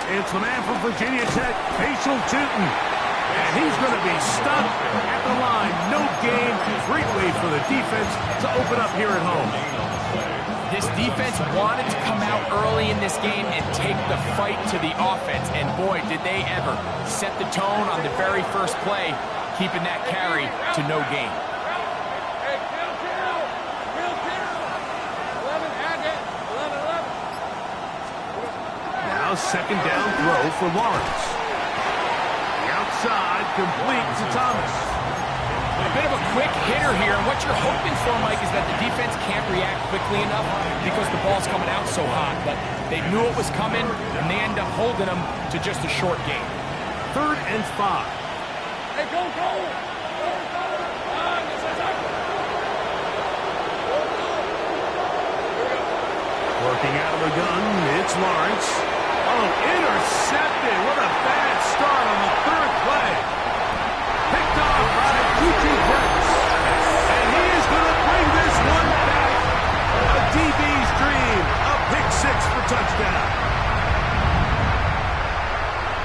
It's the man from Virginia Tech, facial shooting. And he's going to be stuck at the line. No gain. Great way for the defense to open up here at home. This defense wanted to come out early in this game and take the fight to the offense. And boy, did they ever set the tone on the very first play, keeping that carry to no gain. Now second down throw for Lawrence. The outside complete to Thomas. A bit of a quick hitter here, and what you're hoping for, Mike, is that the defense can't react quickly enough because the ball's coming out so hot. But they knew it was coming, and they end up holding them to just a short gain. 3rd and 5. Hey, go! Working out of the gun, it's Lawrence. Oh, intercepted. What a bad start on the 3rd play. Picked off by Brooks. And he is going to bring this one back. A DB's dream. A pick 6 for touchdown.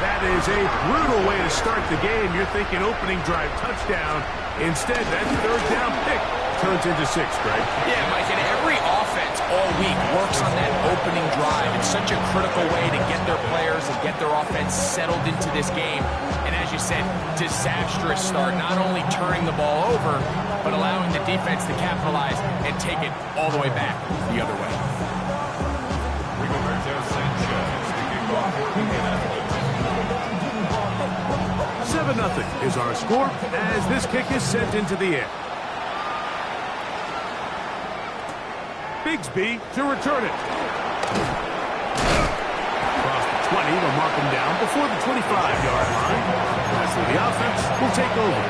That is a brutal way to start the game. You're thinking opening drive touchdown. Instead, that 3rd down pick turns into 6, Greg. Yeah, Mike, and every offense all week works on that opening drive. It's such a critical way to get their players and get their offense settled into this game. And as you said, disastrous start, not only turning the ball over, but allowing the defense to capitalize and take it all the way back the other way. 7-0 is our score as this kick is sent into the air. Bigsby to return it. Across the 20, they'll mark him down before the 25-yard line. That's where the offense will take over.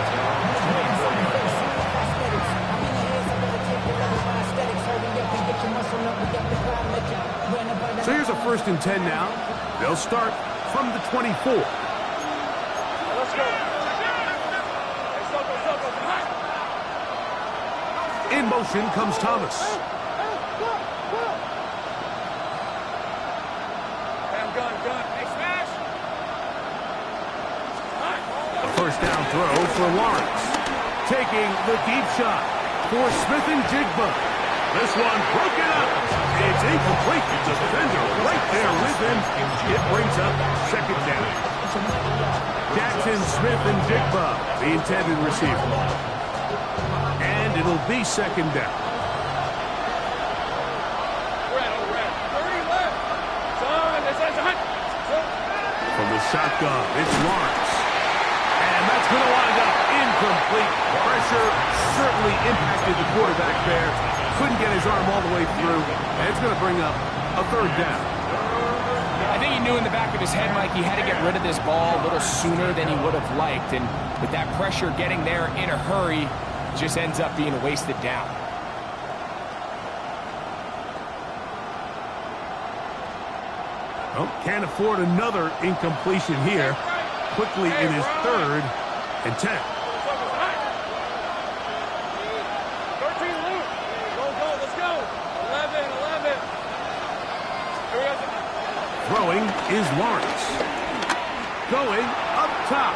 So here's a 1st and 10 now. They'll start from the 24. Let's go. In motion comes Thomas. Gun. Hey, smash. A 1st down throw for Lawrence. Taking the deep shot for Smith and Jigba. This one broken up. It's incomplete. The defender right there with him. It brings up 2nd down. Jackson, Smith, and Jigba, the intended receiver. And it'll be 2nd down. From the shotgun, it's Lawrence. And that's going to wind up incomplete. Pressure certainly impacted the quarterback there. Couldn't get his arm all the way through. And it's going to bring up a 3rd down. I think he knew in the back of his head, Mike, he had to get rid of this ball a little sooner than he would have liked. And with that pressure getting there in a hurry, just ends up being a wasted down. Well, can't afford another incompletion here. Quickly in his 3rd and 10. 13 loop. Go, let's go. 11. Throwing is Lawrence. Going up top.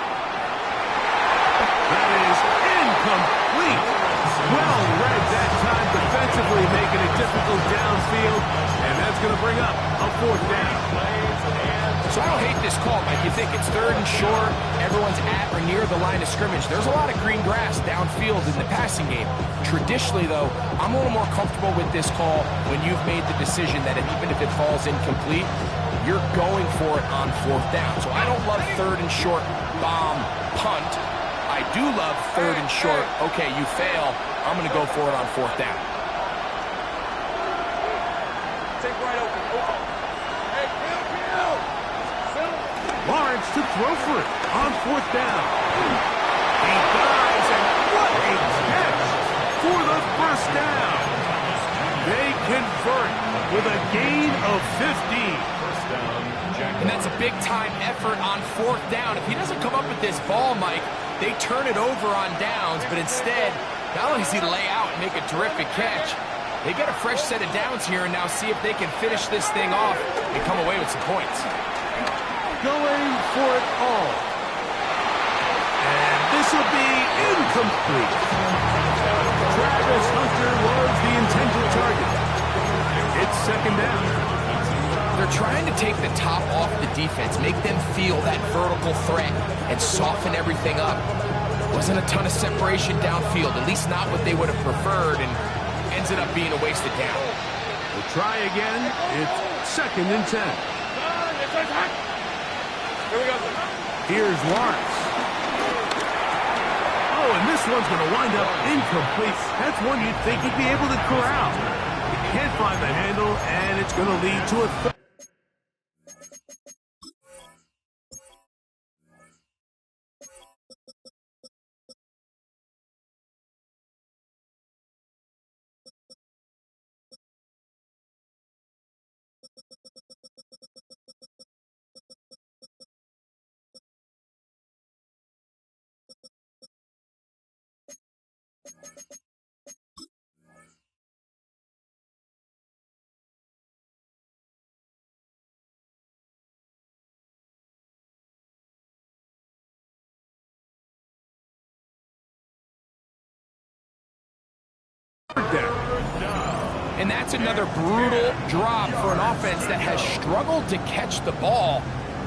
That is incomplete. Well read that time defensively, making it difficult downfield. And that's going to bring up a 4th down. So I don't hate this call, Mike. You think it's 3rd and short, everyone's at or near the line of scrimmage. There's a lot of green grass downfield in the passing game. Traditionally, though, I'm a little more comfortable with this call when you've made the decision that even if it falls incomplete, you're going for it on 4th down. So I don't love 3rd and short, bomb, punt. I do love 3rd and short, okay, you fail, I'm going to go for it on 4th down. Take right open. Hey, kill. Lawrence to throw for it on 4th down. He dives, and what a catch for the 1st down. They convert with a gain of 15. And that's a big-time effort on 4th down. If he doesn't come up with this ball, Mike, they turn it over on downs, but instead, not only does he lay out and make a terrific catch, they get a fresh set of downs here and now see if they can finish this thing off and come away with some points. going for it all. And this will be incomplete. Travis Hunter was the intended target. It's second down. They're trying to take the top off the defense, make them feel that vertical threat, and soften everything up. Wasn't a ton of separation downfield, at least not what they would have preferred, and ended up being a wasted down. We'll try again. It's second and 10. Here we go. Here's Lawrence. Oh, and this one's going to wind up incomplete. That's one you'd think he'd be able to corral. He can't find the handle, and it's going to lead to a third. And that's another brutal drop for an offense that has struggled to catch the ball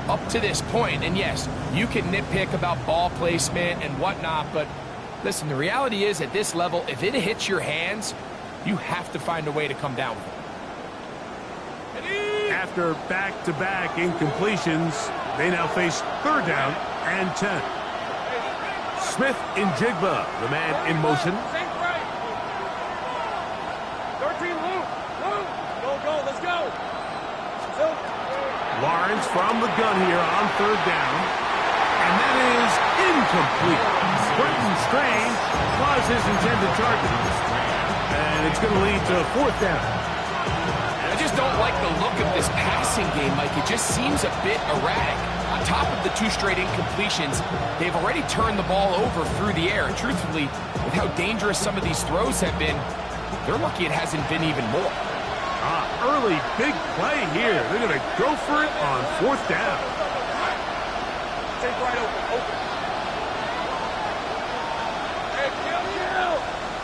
up to this point. And yes, you can nitpick about ball placement and whatnot, but listen, the reality is at this level, if it hits your hands, you have to find a way to come down with it. After back-to-back incompletions, they now face third down and 10. Smith in Jigba, the man in motion. Lawrence from the gun here on third down. And that is incomplete. Quentin Strange was his intended target. And it's going to lead to fourth down. I just don't like the look of this passing game, Mike. It just seems a bit erratic. On top of the 2 straight incompletions, they've already turned the ball over through the air. And truthfully, with how dangerous some of these throws have been, they're lucky it hasn't been even more. Early big play here. They're going to go for it on fourth down. Take right open. Hey,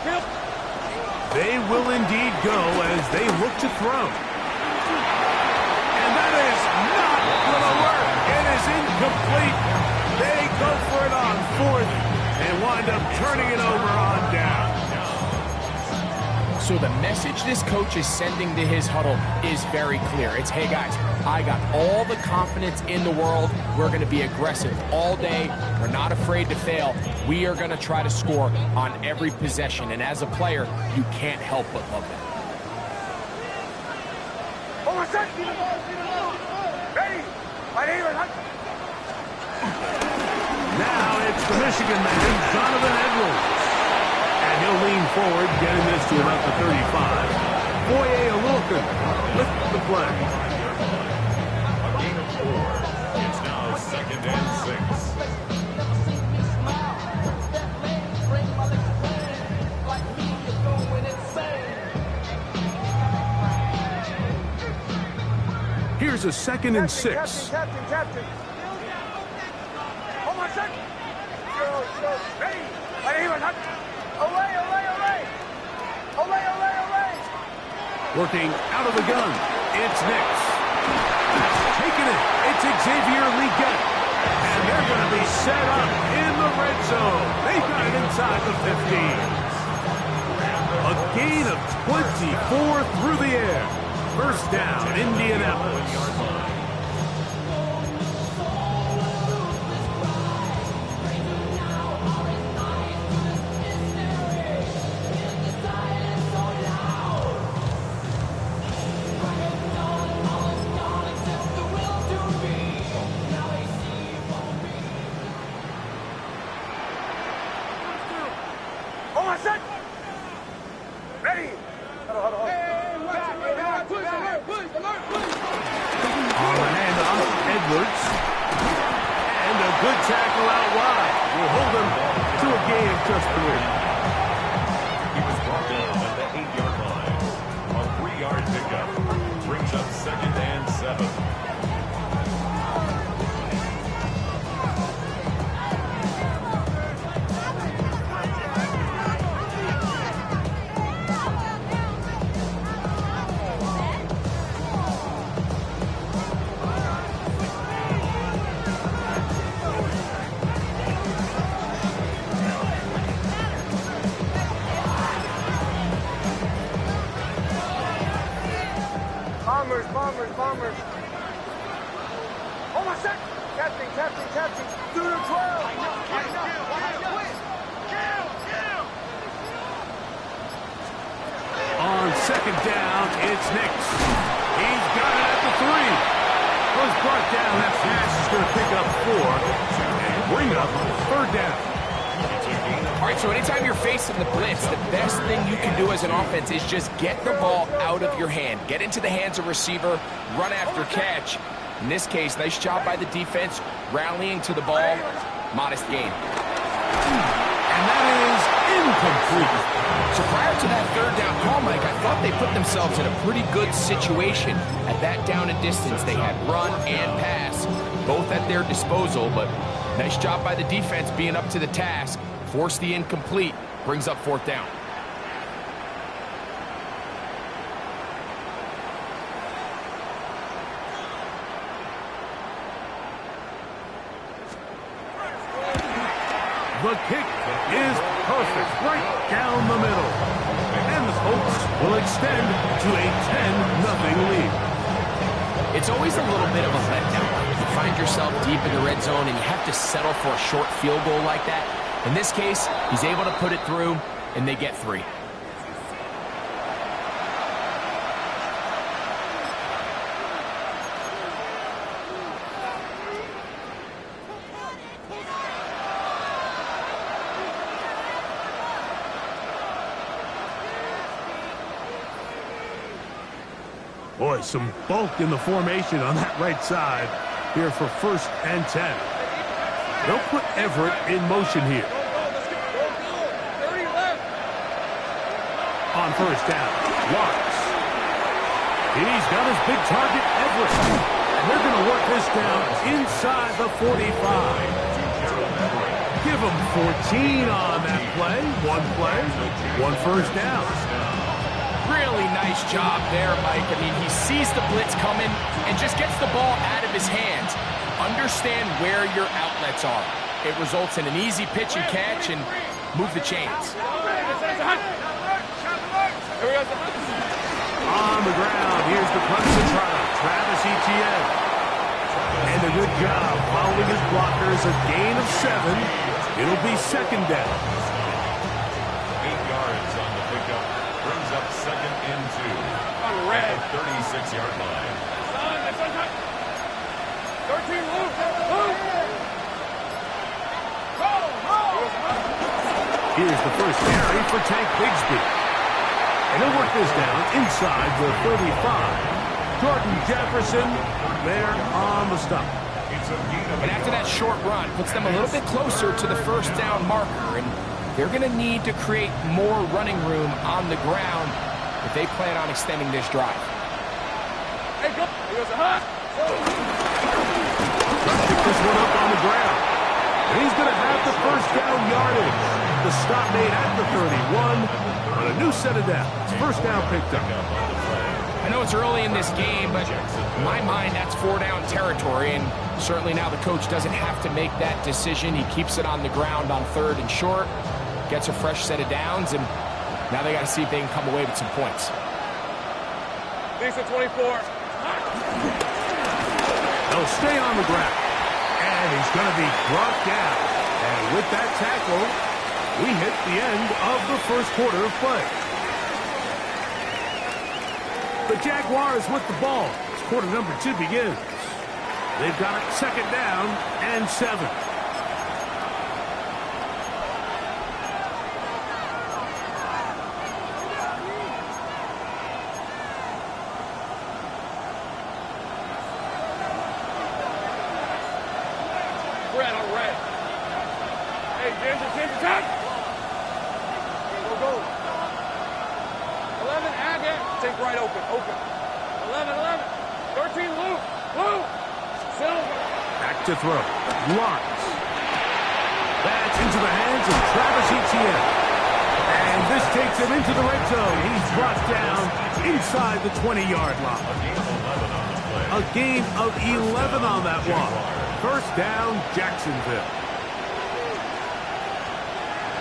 kill. They will indeed go as they look to throw. And that is not going to work. It is incomplete. They go for it on fourth and wind up turning it over on down. So the message this coach is sending to his huddle is very clear. It's, hey guys, I got all the confidence in the world. We're going to be aggressive all day. We're not afraid to fail. We are going to try to score on every possession. And as a player, you can't help but love that. Now it's the Michigan man, Donovan Edwards. And he'll lean forward, getting this to about the 35. Boye Olukun with the play. Gain of 4. It's now second and 6. Here's a second and 6. Captain. Hold on a second. Ready. Away. Working out of the gun. It's Nix. Taking it. It's Xavier Leggett. And they're going to be set up in the red zone. They got it inside the 15. A gain of 24 through the air. First down, Indianapolis. corner. Oh, my set. Captain. Through the 12. I know. On second down, it's Nix. He's got it at the 3. Was brought down. That pass is going to pick up 4 and bring up third down. All right, so anytime you're facing the blitz, the best thing you can do as an offense is just get the ball out of your hand. Get into the hands of receiver, run after catch. In this case, nice job by the defense, rallying to the ball. Modest gain. And that is incomplete. So prior to that third down call, Mike, I thought they put themselves in a pretty good situation. At that down and distance, they had run and pass, both at their disposal, but nice job by the defense being up to the task. Force the incomplete, brings up fourth down. The kick is perfect, right down the middle. And the Colts will extend to a 10-0 lead. It's always a little bit of a letdown. You find yourself deep in the red zone and you have to settle for a short field goal like that. In this case, he's able to put it through, and they get 3. Boy, some bulk in the formation on that right side here for 1st and 10. They'll put Everett in motion here. On first down, Lawrence. He's got his big target, Everett. And they're going to work this down inside the 45. Give him 14 on that play. One first down. Really nice job there, Mike. I mean, he sees the blitz coming and just gets the ball out of his hands. Understand where your outlets are. It results in an easy pitch and catch and move the chains. On the ground, here's the Clemson trial, Travis Etienne. And a good job following his blockers, a gain of 7. It'll be second down. 8 yards on the pickup. Brings up 2nd and 2. On red. At the 36-yard line. 13, Luke. Here's the first carry for Tank Bigsby. And he'll work this down inside the 35. Jordan Jefferson there on the stop. And after that short run, puts them a little bit closer to the first down marker. And they're going to need to create more running room on the ground if they plan on extending this drive. Hey, go. He goes, huh? Pick this one up on the ground. And he's going to have the first down yardage. The stop made at the 31, but a new set of downs. First down picked up. I know it's early in this game, but in my mind, that's 4-down territory, and certainly now the coach doesn't have to make that decision. He keeps it on the ground on 3rd and short, gets a fresh set of downs, and now they got to see if they can come away with some points. Lisa 24. They'll stay on the ground, and he's going to be brought down. And with that tackle, we hit the end of the first quarter of play. The Jaguars with the ball as quarter number 2 begins. They've got it 2nd down and 7. Red on red. Hey, Ginger, time. Go. 11, Agate. Take right open. 11. 13, Luke. Silver. Back to throw. Lawrence. That's into the hands of Travis Etienne. And this takes him into the red zone. He's brought down inside the 20-yard line. A gain of 11 on that one. First down, Jacksonville.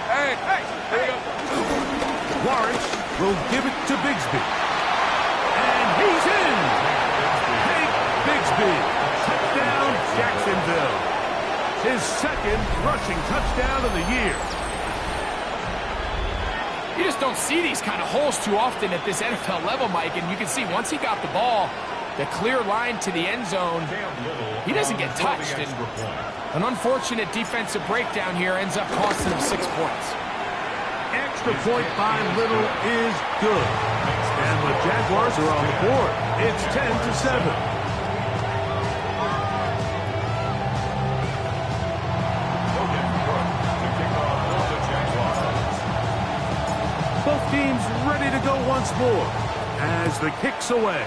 Hey. Here we go. Lawrence will give it to Bigsby. And he's in. Hank Crosby. Touchdown, Jacksonville. His second rushing touchdown of the year. You just don't see these kind of holes too often at this NFL level, Mike, and you can see once he got the ball, the clear line to the end zone, he doesn't get touched. And an unfortunate defensive breakdown here ends up costing him 6 points. Extra point by Little is good. And the Jaguars are on the board. It's 10-7. Both teams ready to go once more as the kick's away.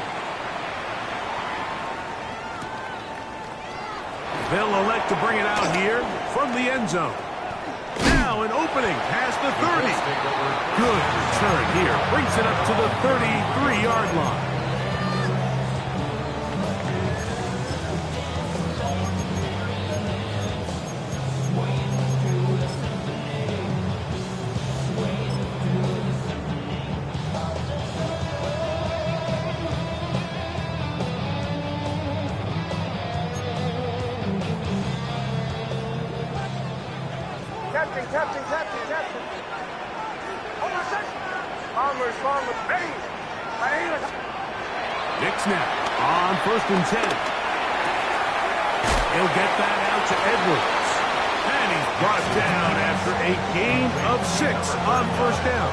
They'll elect to bring it out here from the end zone. Now an opening past the 30. Good return here. Brings it up to the 33-yard line. Captain. Farmers, ready. Nick snap on 1st and 10. He'll get that out to Edwards. And he's brought down after a gain of 6 on 1st down.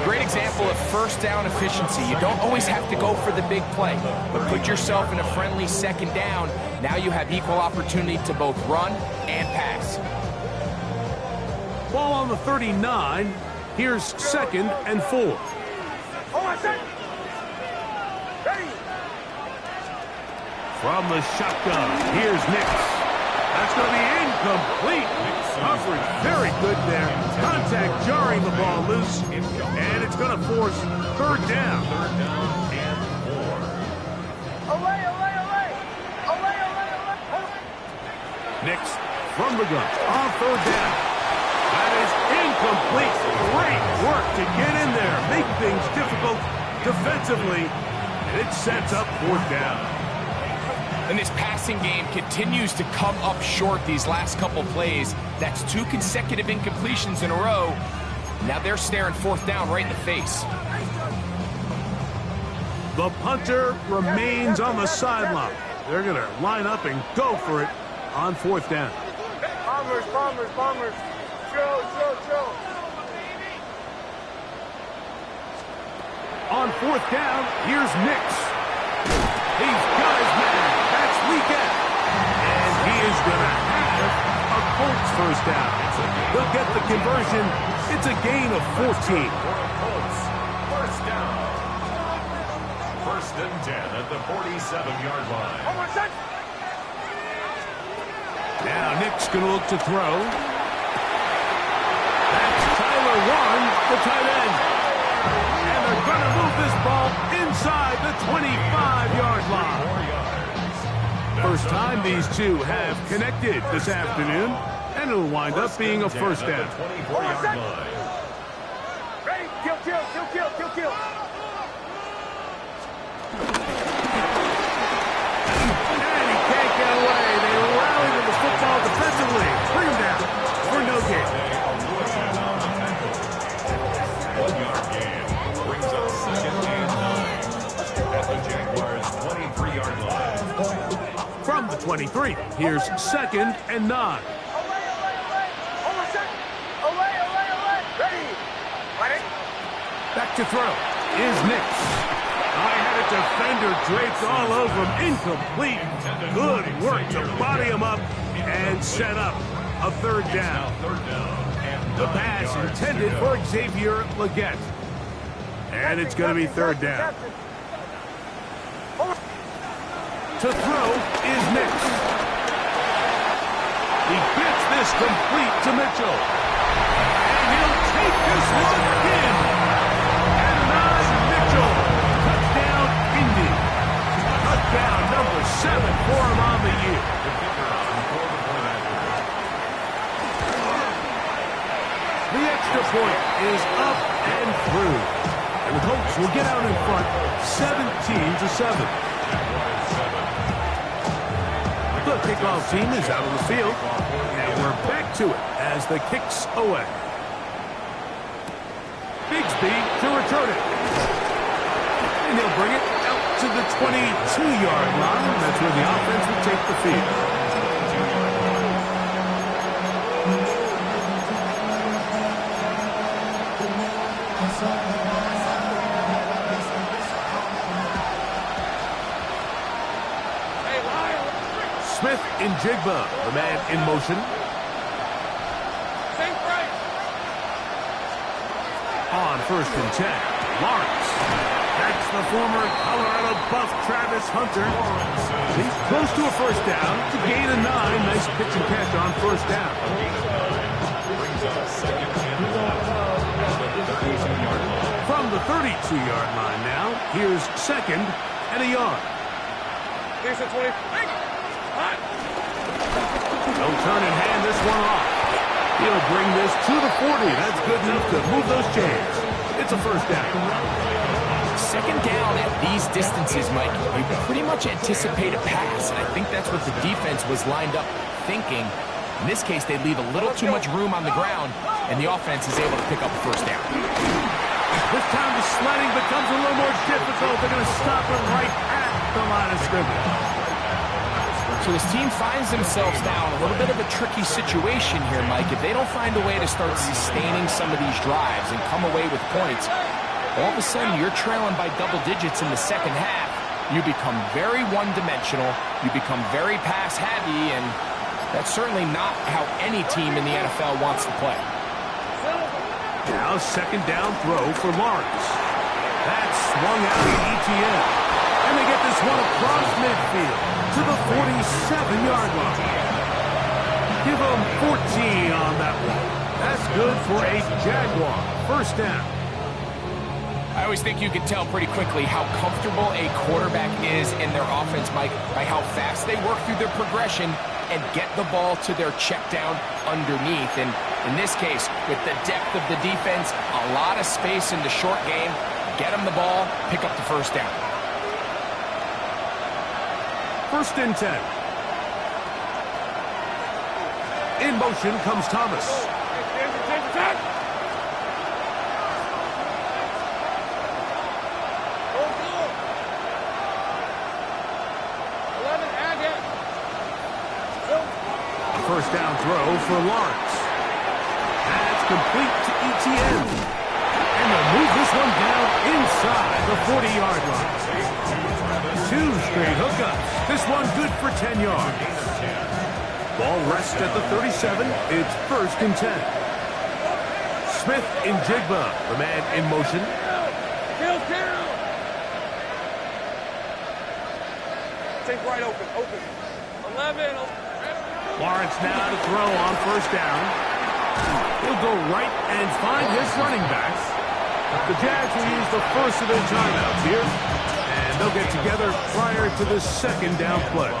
Great example of first down efficiency. You don't always have to go for the big play, but put yourself in a friendly 2nd down. Now you have equal opportunity to both run and pass. Ball on the 39. Here's 2nd and 4. Ready. From the shotgun, here's Nix. That's going to be incomplete. Coverage very good there. Contact jarring the ball loose. And it's going to force 3rd down. Away. Nix from the gun on 3rd down. That is incomplete. Great work to get in there. Make things difficult defensively. And it sets up 4th down. And this passing game continues to come up short these last couple plays. That's 2 consecutive incompletions in a row. Now they're staring 4th down right in the face. The punter remains on the sideline. They're going to line up and go for it on 4th down. Farmers. Chill. On 4th down, here's Nix. These guys, man, that's weekend. And he is going to have a Colts 1st down. He'll get the conversion. It's a gain of 14. 1st down. 1st and 10 at the 47-yard line. Now Nick's going to look to throw. That's Tyler Warren, the tight end. And they're going to move this ball inside the 25-yard line. First time these two have connected this afternoon, and it'll wind up being a 1st down. 24-yard line. Ready. Kill. And he can't get away. They rally to the football defensively. Bring him down for no gain. 1-yard gain brings up 2nd and 9 at the Jaguars' 23-yard line. From the 23, here's 2nd and 9. Ready. Back to throw is Nix. I had a defender draped all over him. Incomplete. Good work to body him up and set up a 3rd down. The pass intended for Xavier Legette. And it's going to be 3rd down. To throw is Nix. He gets this complete to Mitchell. And he'll take this one in. And not Mitchell. Touchdown, Indy. Touchdown number 7 for him on the year. The extra point is up and through. And the Colts will get out in front 17-7. kickoff team is out on the field. And we're back to it as the kick's away. Bigsby to return it. And he'll bring it out to the 22-yard line. That's where the offense will take the field. Smith in Jigba, the man in motion. On 1st and 10, Lawrence. That's the former Colorado Buff Travis Hunter. He's close to a first down to gain a 9. Nice pitch and catch on 1st down. From the 32-yard line now, here's 2nd and a yard. Here's the 20. They'll turn and hand this one off. He'll bring this to the 40. That's good enough to move those chains. It's a first down. 2nd down at these distances, Mike, you pretty much anticipate a pass, and I think that's what the defense was lined up thinking. In this case, they leave a little too much room on the ground, and the offense is able to pick up a first down. This time the sledding becomes a little more difficult. They're going to stop it right at the line of scrimmage. So this team finds themselves now in a little bit of a tricky situation here, Mike. If they don't find a way to start sustaining some of these drives and come away with points, all of a sudden you're trailing by double digits in the 2nd half. You become very one-dimensional. You become very pass-heavy, and that's certainly not how any team in the NFL wants to play. Now 2nd down throw for Lawrence. That's swung out at ETN. And they get this one across midfield to the 47-yard line. Give them 14 on that one. That's good for a Jaguar. First down. I always think you can tell pretty quickly how comfortable a quarterback is in their offense, Mike, by how fast they work through their progression and get the ball to their check down underneath. And in this case, with the depth of the defense, a lot of space in the short game, get them the ball, pick up the first down. 1st and 10. In motion comes Thomas. A 1st down throw for Lawrence. That's complete to ETN. And they'll move this one down inside the 40-yard line. 2 straight hookups. This one good for 10 yards. Ball rests at the 37. It's 1st and 10. Smith in Jigba, the man in motion. Kill. Take right open. 11. Lawrence now to throw on 1st down. He'll go right and find his running backs. The Jags will use the first of their timeouts here. And they'll get together prior to the 2nd down play.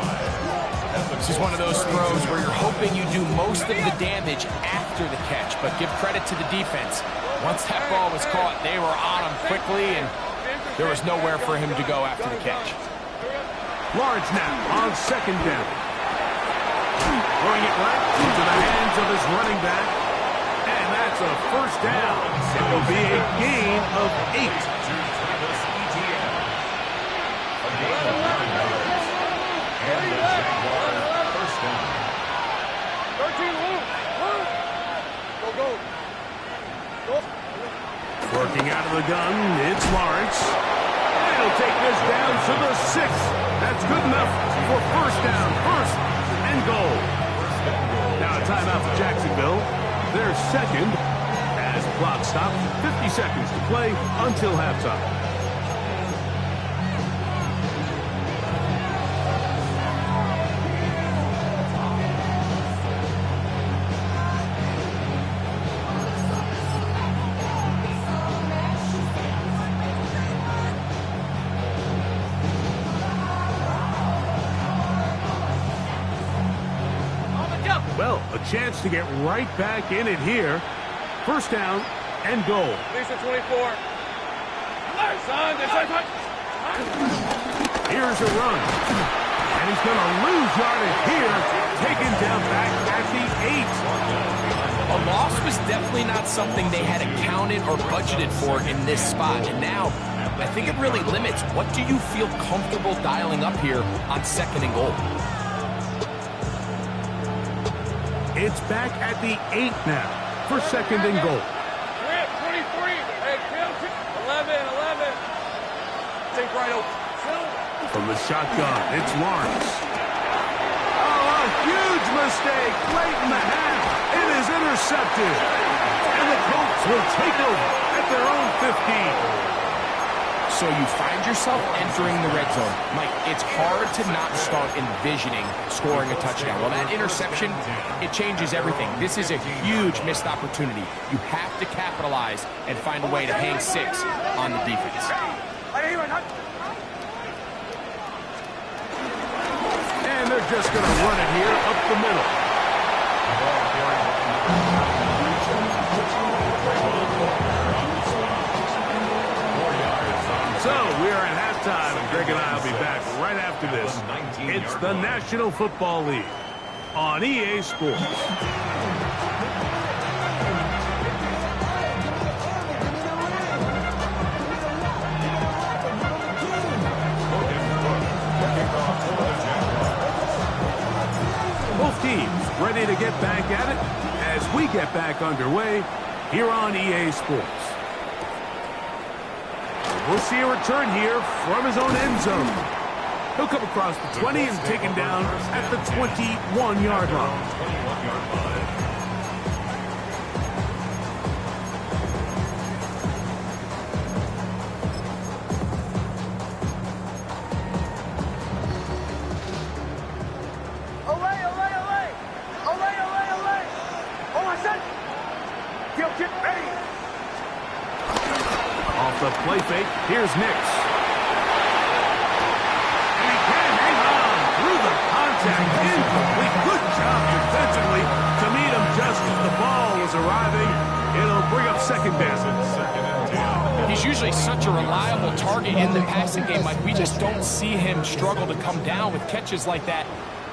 This is one of those throws where you're hoping you do most of the damage after the catch, but give credit to the defense. Once that ball was caught, they were on him quickly, and there was nowhere for him to go after the catch. Lawrence now on 2nd down. Throwing it right into the hands of his running back. And that's a first down. It will be a gain of 8. Working out of the gun, it's Lawrence. And he'll take this down to the 6. That's good enough for first down, 1st and goal. Now a timeout for Jacksonville. Their 2nd as the clock stops. 50 seconds to play until halftime. Well, a chance to get right back in it here. First down and goal. Lisa 24. Here's a run. And he's He's going to lose yardage here. Taken down back at the 8. A loss was definitely not something they had accounted or budgeted for in this spot. And now, I think it really limits what do you feel comfortable dialing up here on 2nd and goal. It's back at the 8 now for 2nd and goal. 23. Hey, 11. Take right open. From the shotgun, it's Lawrence. Oh, a huge mistake late in the half. It is intercepted. And the Colts will take over at their own 15. So you find yourself entering the red zone. Mike, it's hard to not start envisioning scoring a touchdown. Well, that interception, it changes everything. This is a huge missed opportunity. You have to capitalize and find a way to hang 6 on the defense. And they're just going to run it here up the middle. So we are at halftime, and Greg and I will be back right after this. It's the National Football League on EA Sports. Both teams ready to get back at it as we get back underway here on EA Sports. We'll see a return here from his own end zone. He'll come across the 20 and taken down at the 21-yard line. The play fake. Here's Nix. And he can hang on through the contact. Incomplete. Good job defensively to meet him just as the ball was arriving. It'll bring up 2nd down. He's usually such a reliable target in the passing game. Like, we just don't see him struggle to come down with catches like that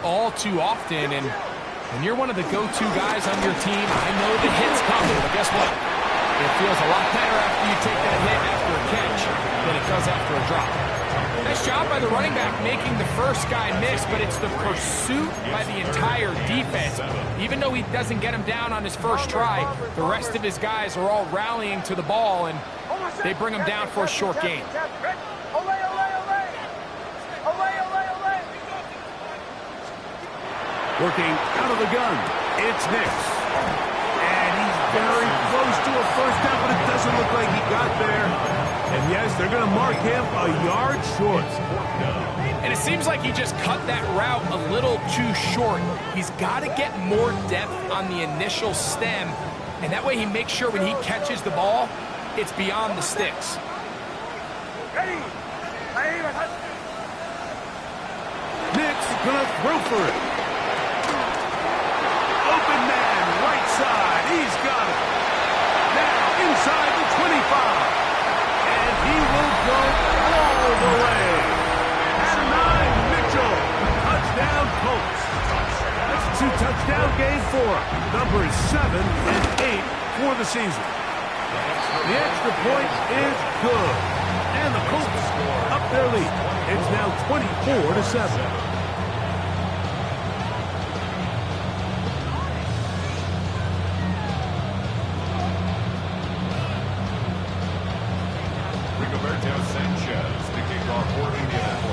all too often. And when you're one of the go-to guys on your team, I know the hit's coming, but guess what? It feels a lot better after you take that hit after a catch than it does after a drop. Nice job by the running back making the first guy miss, but it's the pursuit by the entire defense. Even though he doesn't get him down on his first try, the rest of his guys are all rallying to the ball, and they bring him down for a short gain. Working out of the gun, it's Nix. Very close to a first down, but it doesn't look like he got there. And yes, they're going to mark him a yard short. And it seems like he just cut that route a little too short. He's got to get more depth on the initial stem, and that way he makes sure when he catches the ball, it's beyond the sticks. Nix going to throw for it. Open man, right side. He's got it. Now inside the 25. And he will go all the way. At 9, Mitchell. Touchdown, Colts. That's a 2-touchdown game for him. Numbers 7 and 8 for the season. The extra point is good. And the Colts up their lead. It's now 24-7.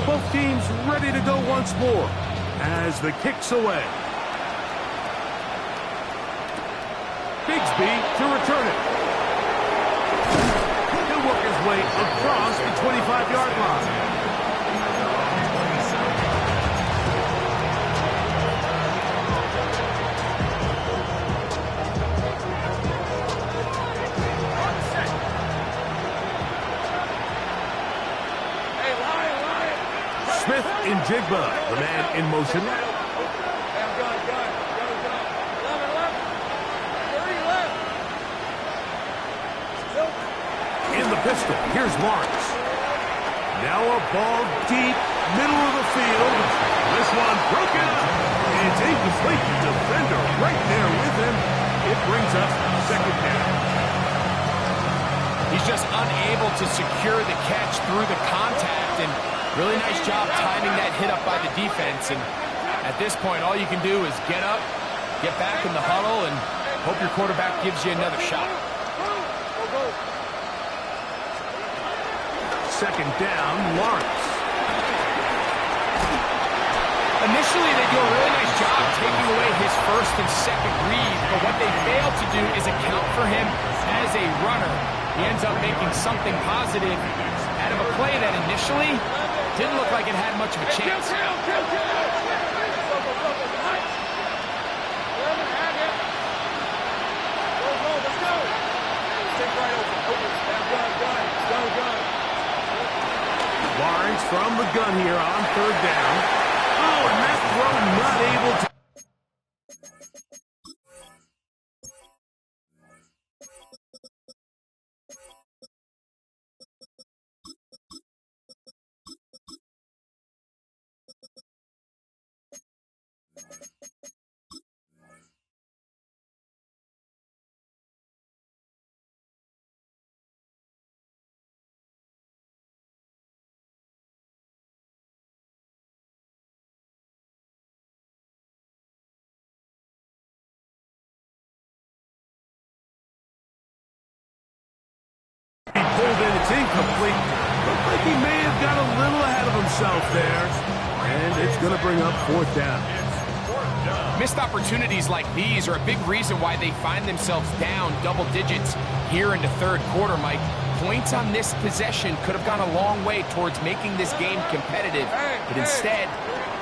Both teams ready to go once more as the kick's away. Bigsby to return it. He'll work his way across the 25-yard line. Smith in Jigba, the man in motion. In the pistol, here's Lawrence. Now a ball deep, middle of the field. This one incomplete. Defender right there with him. It brings up second down. He's just unable to secure the catch through the contact, and really nice job timing that hit up by the defense. And at this point, all you can do is get up, get back in the huddle, and hope your quarterback gives you another shot. Second down, Lawrence. Initially, they do a really nice job taking away his first and second read, but what they fail to do is account for him as a runner. He ends up making something positive out of a play that initially didn't look like it had much of a chance. Lawrence from the gun here on third down. Oh, and that throw not able to. He pulled in, it's incomplete. Looked like he may have got a little ahead of himself there. And it's going to bring up fourth down. Missed opportunities like these are a big reason why they find themselves down double digits here in the third quarter, Mike. Points on this possession could have gone a long way towards making this game competitive, but instead,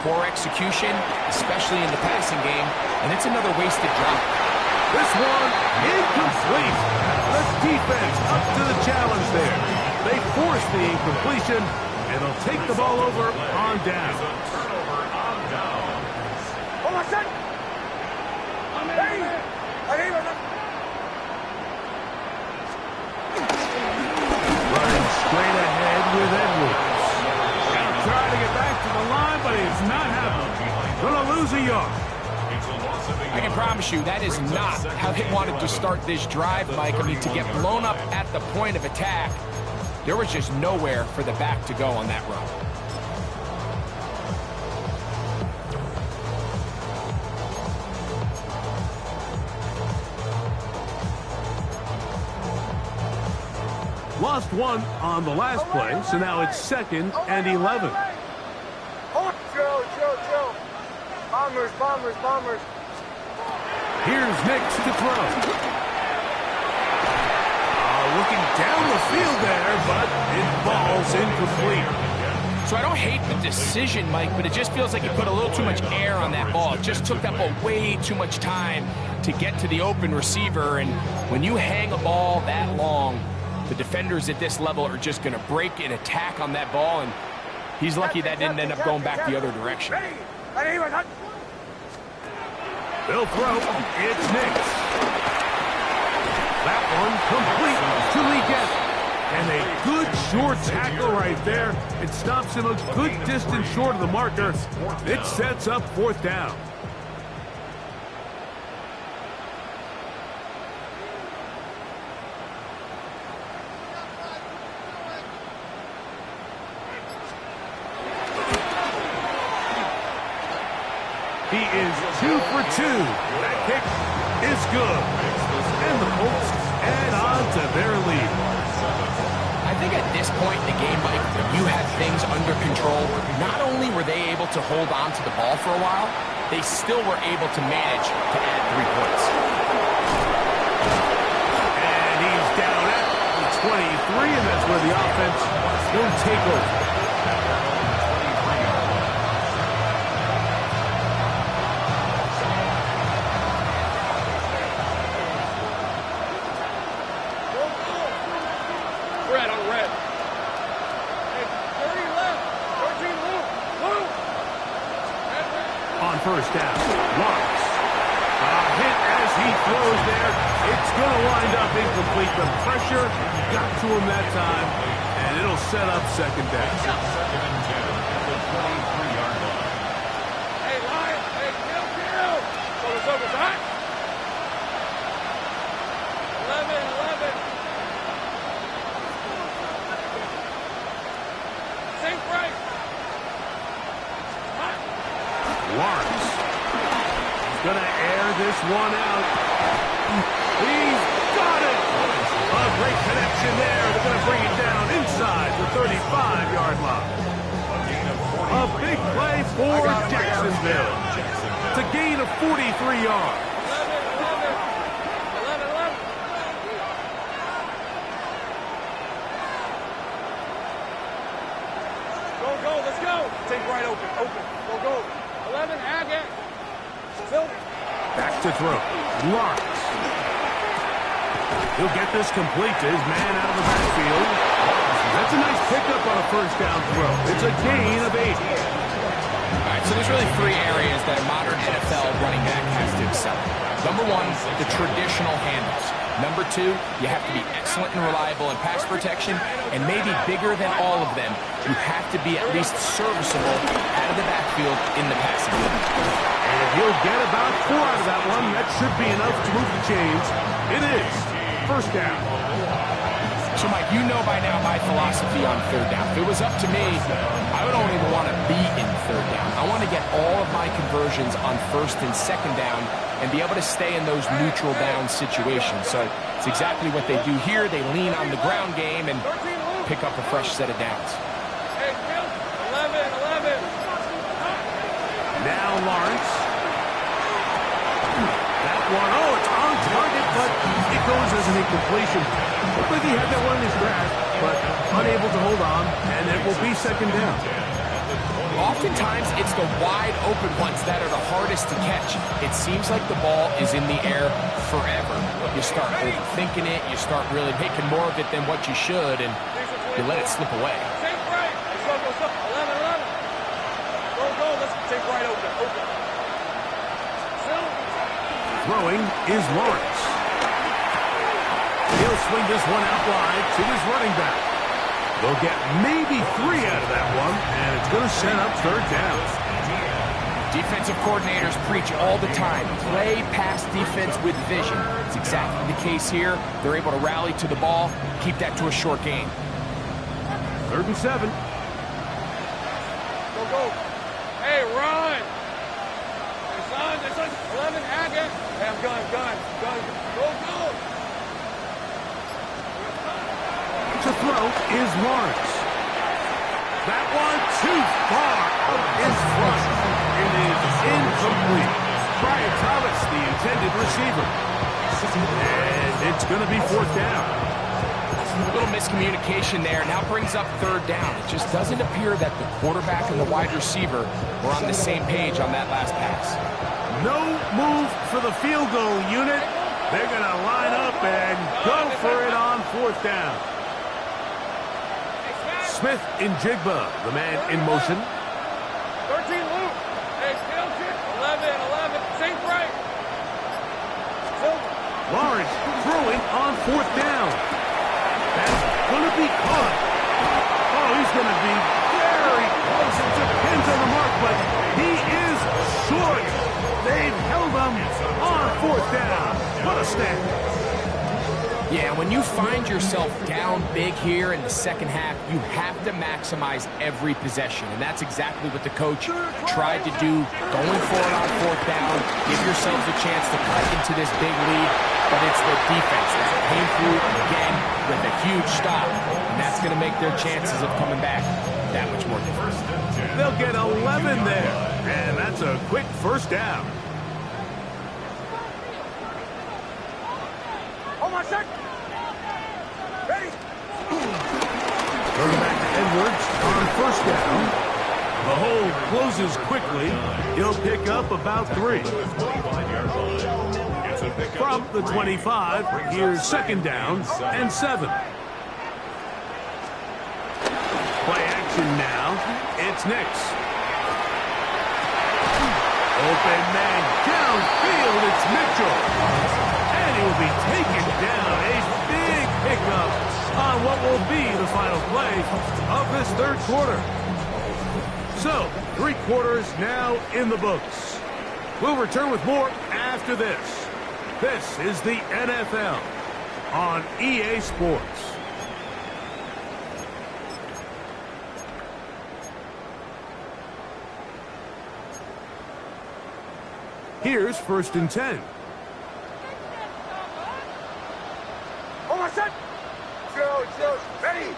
poor execution, especially in the passing game, and it's another wasted drop. This one, incomplete. The defense up to the challenge there. They force the incompletion, and they'll take the ball over on down. Turnover on downs. Hold on a second. Running straight ahead with Edwards. Now trying to get back to the line, but it's not happening. Gonna lose a yard. I can promise you that is not how they wanted to start this drive, Mike. I mean, to get blown up at the point of attack, there was just nowhere for the back to go on that run. Lost one on the last play, so now it's 2nd and 11. Chill. Bombers. Here's Nix to throw. Looking down the field there, but it falls incomplete. So I don't hate the decision, Mike, but it just feels like he put a little too much air on that ball. It just took that ball way too much time to get to the open receiver, and when you hang a ball that long, the defenders at this level are just going to break and attack on that ball, and he's lucky that didn't end up going back the other direction. They'll throw. It's Nix. That one complete to Leggett. And a good short tackle right there. It stops him a good distance short of the marker. It sets up fourth down. He is 2 for 2. That kick is good. And the Colts add on to their lead. I think at this point in the game, Mike, when you had things under control, not only were they able to hold on to the ball for a while, they still were able to manage to add 3 points. And he's down at the 23, and that's where the offense will take over. First down, Lawrence. A hit as he throws there. It's going to wind up incomplete. The pressure got to him that time, and it'll set up second down. Second and 10 at the 23-yard line. Hey, Lion. Hey, kill. Lawrence. He's going to air this one out. He's got it! A great connection there. They're going to bring it down inside the 35-yard line. A big play for Jacksonville. It's a gain of 43 yards. 11. Go, let's go. Take right open. Go. 11, Haggett. Phil. Back to throw. Lawrence. He'll get this complete to his man out of the backfield. That's a nice pickup on a first down throw. It's a gain of 8. All right, so there's really 3 areas that a modern NFL running back has to excel. Number 1, the traditional handles. Number 2, you have to be excellent and reliable in pass protection, and maybe bigger than all of them, you have to be at least serviceable out of the backfield in the passing game. And he'll get about 4 out of that one. That should be enough to move the chains. It is first down. So, Mike, you know by now my philosophy on third down. If it was up to me, I don't even want to be in third down. I want to get all of my conversions on first and second down and be able to stay in those neutral down situations. So it's exactly what they do here. They lean on the ground game and pick up a fresh set of downs. Hey, Phil. 11. Now Lawrence. That one, it's on target, but it goes as an incompletion. Looked like he had that one in his grasp, but unable to hold on, and it will be second down. Oftentimes, it's the wide open ones that are the hardest to catch. It seems like the ball is in the air forever. You start overthinking it, you start really making more of it than what you should, and you let it slip away. Take right. Let's go. 11. Go. Let's take right open. Phil. Throwing is Lawrence. He'll swing this one out wide to his running back. They'll get maybe 3 out of that one, and it's going to set up third down. Defensive coordinators preach all the time, play pass defense with vision. It's exactly the case here. They're able to rally to the ball, keep that to a short gain. 3rd and 7. Go. Hey, run. Hey, son. 11, Haggett. Hey, I'm gun. Go. To throw is Lawrence. That one too far out in front. It is incomplete. Brian Thomas, the intended receiver. And it's going to be 4th down. A little miscommunication there. Now brings up 3rd down. It just doesn't appear that the quarterback and the wide receiver were on the same page on that last pass. No move for the field goal unit. They're going to line up and go for it on 4th down. Smith in Jigba, the man in motion. 13, Luke. Hey, still 11. Sink right. Lawrence throwing on 4th down. That's going to be caught. Oh, he's going to be very close. It depends on the mark, but he is short. They've held him on 4th down. What a snap. Yeah, when you find yourself down big here in the second half, you have to maximize every possession. And that's exactly what the coach tried to do, going for it on 4th down. Give yourselves a chance to cut into this big lead. But it's the defense that came through again with a huge stop. And that's going to make their chances of coming back that much more difficult. They'll get 11 there. And that's a quick first down. Hold on, sir. Ready? Going back to Edwards on 1st down. The hole closes quickly. He'll pick up about 3. From the 25, here's 2nd down and 7. Play action now. It's Nix. Open man downfield. It's Mitchell. And he will be taken down. A big pickup on what will be the final play of this 3rd quarter. So, 3 quarters now in the books. We'll return with more after this. This is the NFL on EA Sports. Here's 1st and 10. Oh, my son! Chill, ready!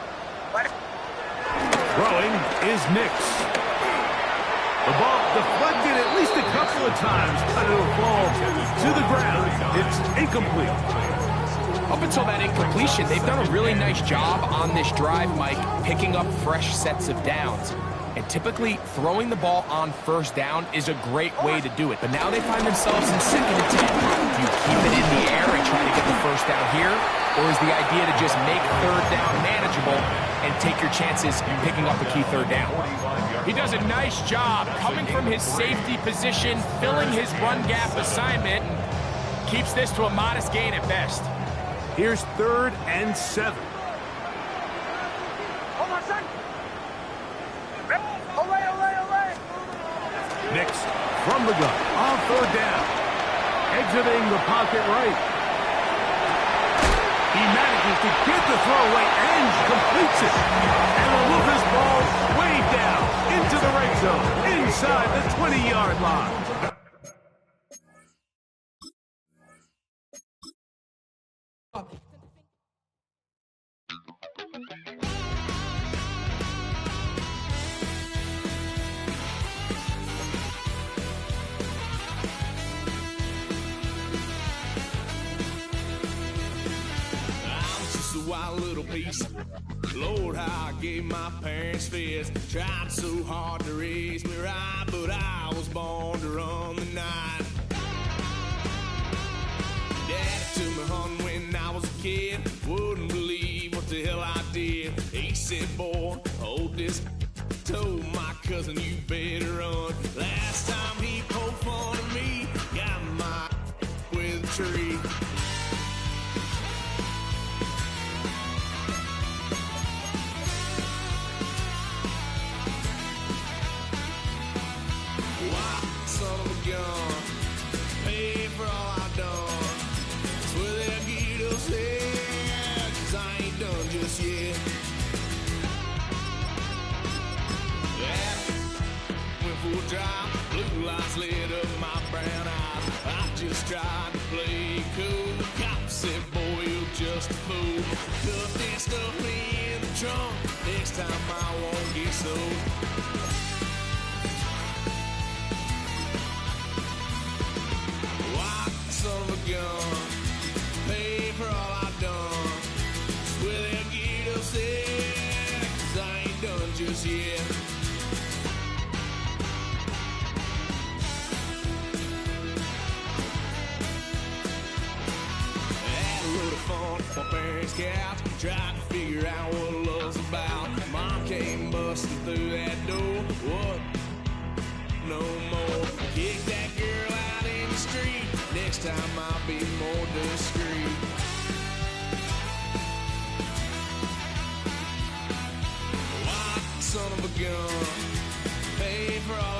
Throwing is Nix. The ball deflected at least a couple of times, but it'll fall to the ground. It's incomplete. Up until that incompletion, they've done a really nice job on this drive, Mike, picking up fresh sets of downs. And typically, throwing the ball on 1st down is a great way to do it. But now they find themselves in 2nd and 10. Do you keep it in the air and try to get the 1st down here? Or is the idea to just make 3rd down manageable and take your chances picking up the key 3rd down? He does a nice job coming from his safety position, filling his run gap assignment, and keeps this to a modest gain at best. Here's 3rd and 7. Oh, my son! Olay! Nix from the gun on 3rd down. Exiting the pocket right. He manages to get the throw away and completes it. And will move his ball way down into the red zone inside the 20-yard line. Wild little piece. Lord, how I gave my parents fist. Tried so hard to raise me right, but I was born to run the night. Daddy took me hunting when I was a kid. Wouldn't believe what the hell I did. He said, boy, hold this. Told my cousin, you better run. Last time he poked fun at me, got my with a tree. Son of a gun, pay for all I've done. Swear they'll get us there, 'cause I ain't done just yet. Yeah, went for a drive, blue lights lit up my brown eyes. I just tried to play cool. Cop said, boy, you're just a fool. Cuffed and stuffed me in the trunk. Next time I won't get sold. Son of a gun, pay for all I've done. Swear they'll get us there, 'cause I ain't done just yet. Had a little fun at my parents' couch, tried to figure out what love's about. Mom came busting through that door. What? No more. Kick that girl out in the street. Next time I'll be more discreet. Wild son of a gun, pay for all